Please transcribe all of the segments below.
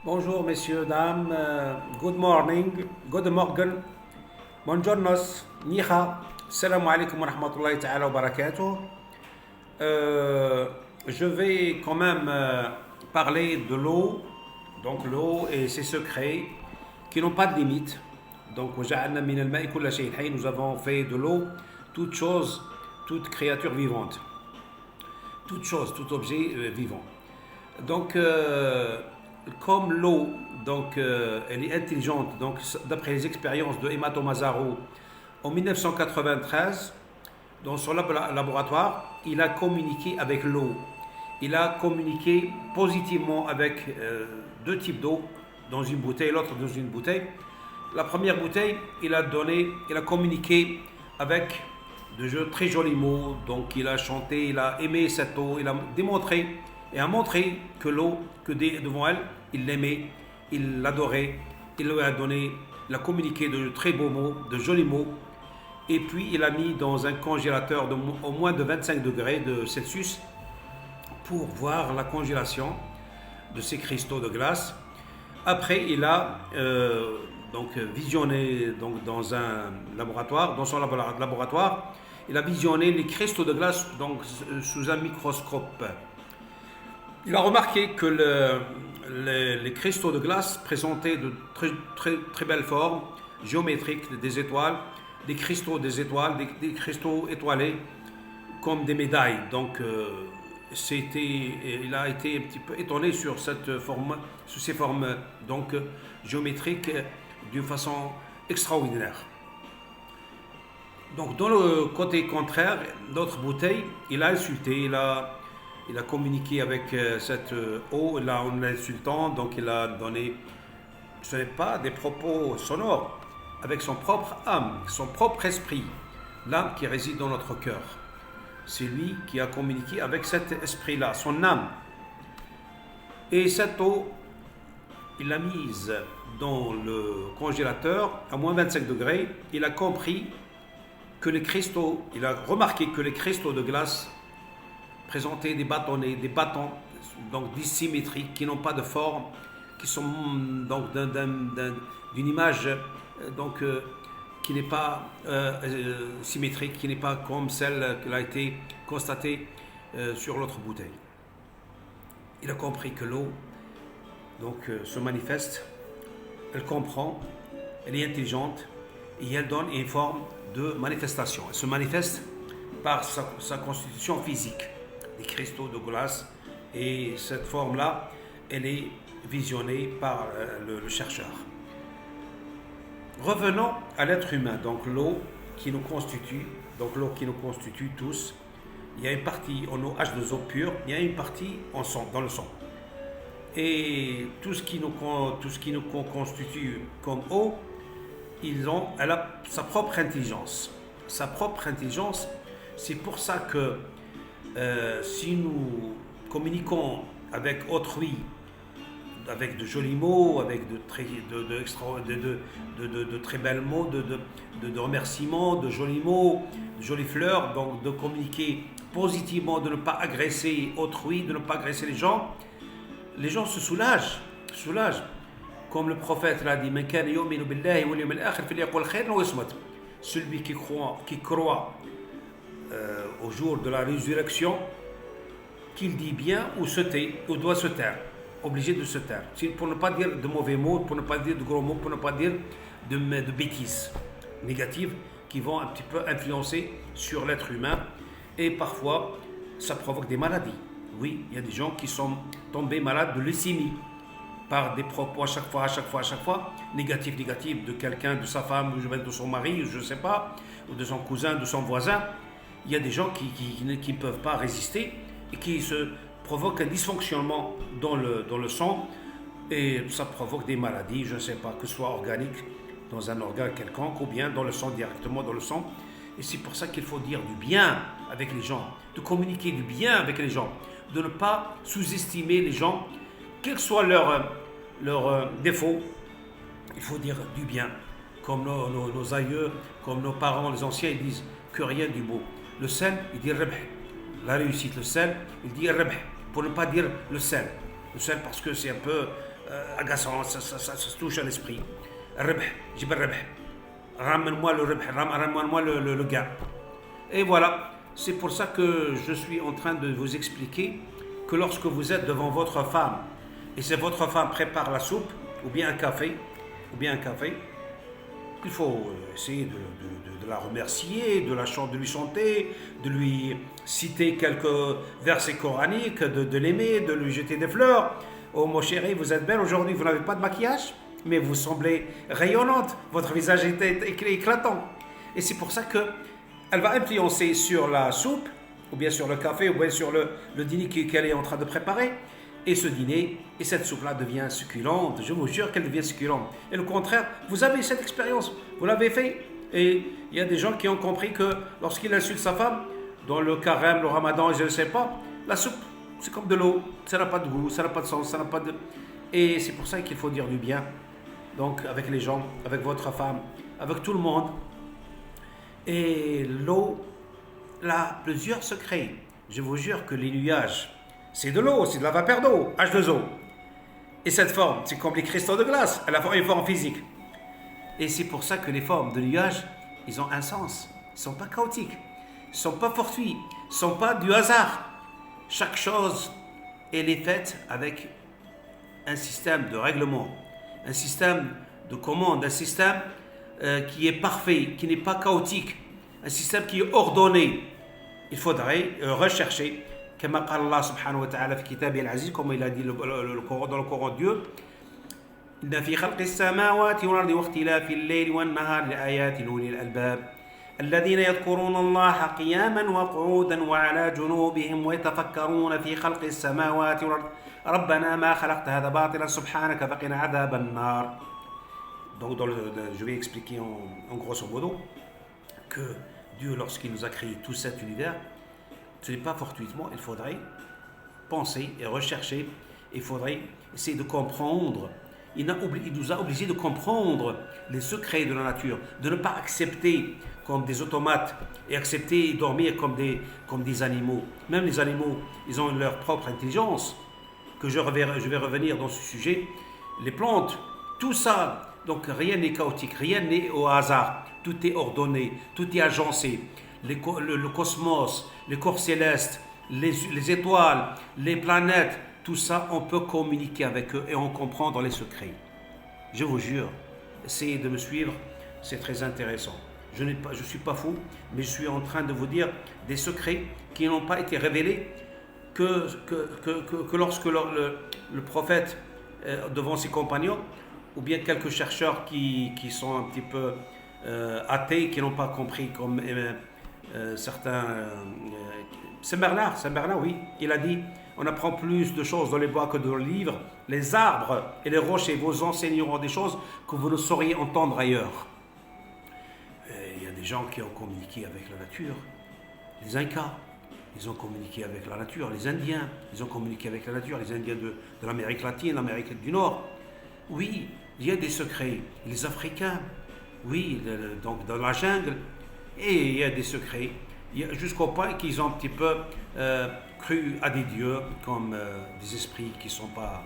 Bonjour messieurs, dames, good morning, good morgen, buongiornos, ni hao, salam alaikum wa rahmatullahi ta'ala wa barakatuh. Je vais quand même parler de l'eau, donc l'eau et ses secrets qui n'ont pas de limite. Donc, وجعلنا من الماء كل شيء حي, nous avons fait de l'eau toute chose, toute créature vivante, toute chose, tout objet vivant. Donc, comme l'eau, elle est intelligente. Donc, d'après les expériences de Emma Tomazaro, en 1993, dans son laboratoire, il a communiqué avec l'eau. Il a communiqué positivement avec deux types d'eau dans une bouteille, l'autre dans une bouteille. La première bouteille, il a communiqué avec de très jolis mots. Donc, il a chanté, il a aimé cette eau, il a démontré et a montré que l'eau, devant elle, il l'aimait, il l'adorait, il lui a donné, il a communiqué de très beaux mots, de jolis mots, et puis il a mis dans un congélateur au moins de 25 degrés de Celsius pour voir la congélation de ces cristaux de glace. Après, il a visionné dans un laboratoire, dans son laboratoire, il a visionné les cristaux de glace sous un microscope. Il a remarqué que les cristaux de glace présentaient de très belles formes géométriques des étoiles, des cristaux des étoiles, des cristaux étoilés comme des médailles. Donc, il a été un petit peu étonné sur ces formes géométriques d'une façon extraordinaire. Donc, dans le côté contraire, d'autres bouteilles, il a insulté, il a communiqué avec cette eau, là, en l'insultant, donc il a donné, ce n'est pas des propos sonores, avec son propre âme, son propre esprit, l'âme qui réside dans notre cœur. C'est lui qui a communiqué avec cet esprit-là, son âme. Et cette eau, il l'a mise dans le congélateur à moins 25 degrés. Il a compris que il a remarqué que les cristaux de glace présentaient des bâtons donc dissymétriques qui n'ont pas de forme, qui sont donc d'une image qui n'est pas symétrique, qui n'est pas comme celle qui a été constatée sur l'autre bouteille. Il a compris que l'eau se manifeste, elle comprend, elle est intelligente et elle donne une forme de manifestation. Elle se manifeste par sa constitution physique, des cristaux de glace, et cette forme-là, elle est visionnée par le chercheur. Revenons à l'être humain, donc l'eau qui nous constitue, tous. Il y a une partie en eau H2O pure, il y a une partie dans le sang. Et tout ce qui nous constitue comme eau, elle a sa propre intelligence. Sa propre intelligence, c'est pour ça que si nous communiquons avec autrui, avec de jolis mots, avec de très belles mots, de remerciements, de jolis mots, de jolies fleurs, donc de communiquer positivement, de ne pas agresser autrui, de ne pas agresser les gens se soulagent. Comme le prophète l'a dit, celui qui croit au jour de la résurrection, qu'il dit bien ou doit se taire, obligé de se taire, pour ne pas dire de mauvais mots, pour ne pas dire de gros mots, pour ne pas dire de bêtises négatives qui vont un petit peu influencer sur l'être humain, et parfois ça provoque des maladies. Oui, il y a des gens qui sont tombés malades de leucémie par des propos à chaque fois, négatifs de quelqu'un, de sa femme, de son mari, je ne sais pas, ou de son cousin, de son voisin. Il y a des gens qui ne peuvent pas résister et qui se provoquent un dysfonctionnement dans le sang, et ça provoque des maladies, je ne sais pas, que ce soit organique, dans un organe quelconque, ou bien dans le sang, directement dans le sang. Et c'est pour ça qu'il faut dire du bien avec les gens, de communiquer du bien avec les gens, de ne pas sous-estimer les gens, quels soient leurs défauts. Il faut dire du bien, comme nos aïeux, comme nos parents, les anciens, ils disent que rien du beau. Le sel, il dit rebh. La réussite, le sel, il dit rebh, pour ne pas dire le sel. Le sel parce que c'est un peu agaçant, ça se touche à l'esprit. Ribh, jib al-ribh. Ramène-moi le ribh, ramène-moi le gain. Et voilà, c'est pour ça que je suis en train de vous expliquer que lorsque vous êtes devant votre femme, et c'est votre femme prépare la soupe, ou bien un café, il faut essayer de la remercier, de lui chanter, de lui citer quelques versets coraniques, de l'aimer, de lui jeter des fleurs. Oh mon chéri, vous êtes belle aujourd'hui, vous n'avez pas de maquillage, mais vous semblez rayonnante, votre visage est éclatant. Et c'est pour ça qu'elle va influencer sur la soupe, ou bien sur le café, ou bien sur le dîner qu'elle est en train de préparer. Et ce dîner, et cette soupe-là devient succulente. Je vous jure qu'elle devient succulente. Et le contraire, vous avez cette expérience, vous l'avez fait. Et il y a des gens qui ont compris que lorsqu'il insulte sa femme, dans le carême, le ramadan, je ne sais pas, la soupe, c'est comme de l'eau. Ça n'a pas de goût, ça n'a pas de sens, ça n'a pas de... Et c'est pour ça qu'il faut dire du bien. Donc avec les gens, avec votre femme, avec tout le monde. Et l'eau, là, plusieurs secrets. Je vous jure que les nuages, c'est de l'eau, c'est de la vapeur d'eau, H2O. Et cette forme, c'est comme les cristaux de glace, elle a une forme physique. Et c'est pour ça que les formes de nuages, ils ont un sens. Ils ne sont pas chaotiques, ils ne sont pas fortuits, ils ne sont pas du hasard. Chaque chose, elle est faite avec un système de règlement, un système de commande, un système qui est parfait, qui n'est pas chaotique, un système qui est ordonné. Il faudrait rechercher. كما قال الله سبحانه وتعالى في كتابه العزيز comme il a dit dans le Coran de Dieu إن في خلق السماوات والأرض واختلاف الليل والنهار لآيات لأولي الألباب الذين يذكرون الله قياما وقعودا وعلى جنوبهم ويتفكرون في خلق السماوات والأرض ربنا ما خلقت هذا باطلا سبحانك فقنا عذاب النار. Donc je vais expliquer en grosso modo que Dieu, lorsqu'il nous a créé tout cet univers, ce n'est pas fortuitement, il faudrait penser et rechercher, il faudrait essayer de comprendre. Il nous a obligés de comprendre les secrets de la nature, de ne pas accepter comme des automates et accepter et dormir comme des animaux. Même les animaux, ils ont leur propre intelligence, que je vais revenir dans ce sujet. Les plantes, tout ça, donc rien n'est chaotique, rien n'est au hasard, tout est ordonné, tout est agencé. Le cosmos, les corps célestes, les étoiles, les planètes, tout ça, on peut communiquer avec eux et on comprend dans les secrets. Je vous jure, essayez de me suivre, c'est très intéressant. Je ne suis pas fou, mais je suis en train de vous dire des secrets qui n'ont pas été révélés que lorsque le prophète, devant ses compagnons, ou bien quelques chercheurs qui sont un petit peu athées, qui n'ont pas compris comme... certains... Saint Bernard, oui, il a dit on apprend plus de choses dans les bois que dans les livres. Les arbres et les rochers vous enseigneront des choses que vous ne sauriez entendre ailleurs. Il y a des gens qui ont communiqué avec la nature. Les Incas, ils ont communiqué avec la nature. Les Indiens, ils ont communiqué avec la nature. Les Indiens de l'Amérique latine, l'Amérique du Nord. Oui, il y a des secrets. Les Africains, oui, donc dans la jungle. Et il y a des secrets, jusqu'au point qu'ils ont un petit peu cru à des dieux, comme des esprits qui sont pas,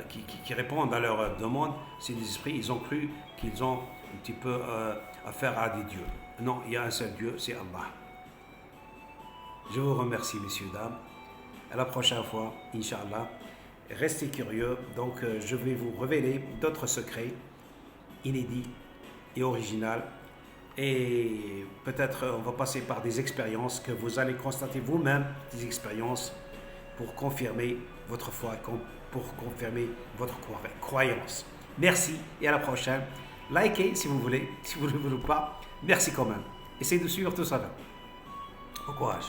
qui répondent à leurs demandes. C'est des esprits, ils ont cru qu'ils ont un petit peu affaire à des dieux. Non, il y a un seul Dieu, c'est Allah. Je vous remercie, messieurs, dames. À la prochaine fois, Inch'Allah. Restez curieux, donc je vais vous révéler d'autres secrets inédits et originaux. Et peut-être on va passer par des expériences que vous allez constater vous-même, des expériences pour confirmer votre foi, pour confirmer votre croyance. Merci et à la prochaine. Likez si vous voulez, si vous ne voulez pas. Merci quand même. Essayez de suivre tout ça. Bon courage.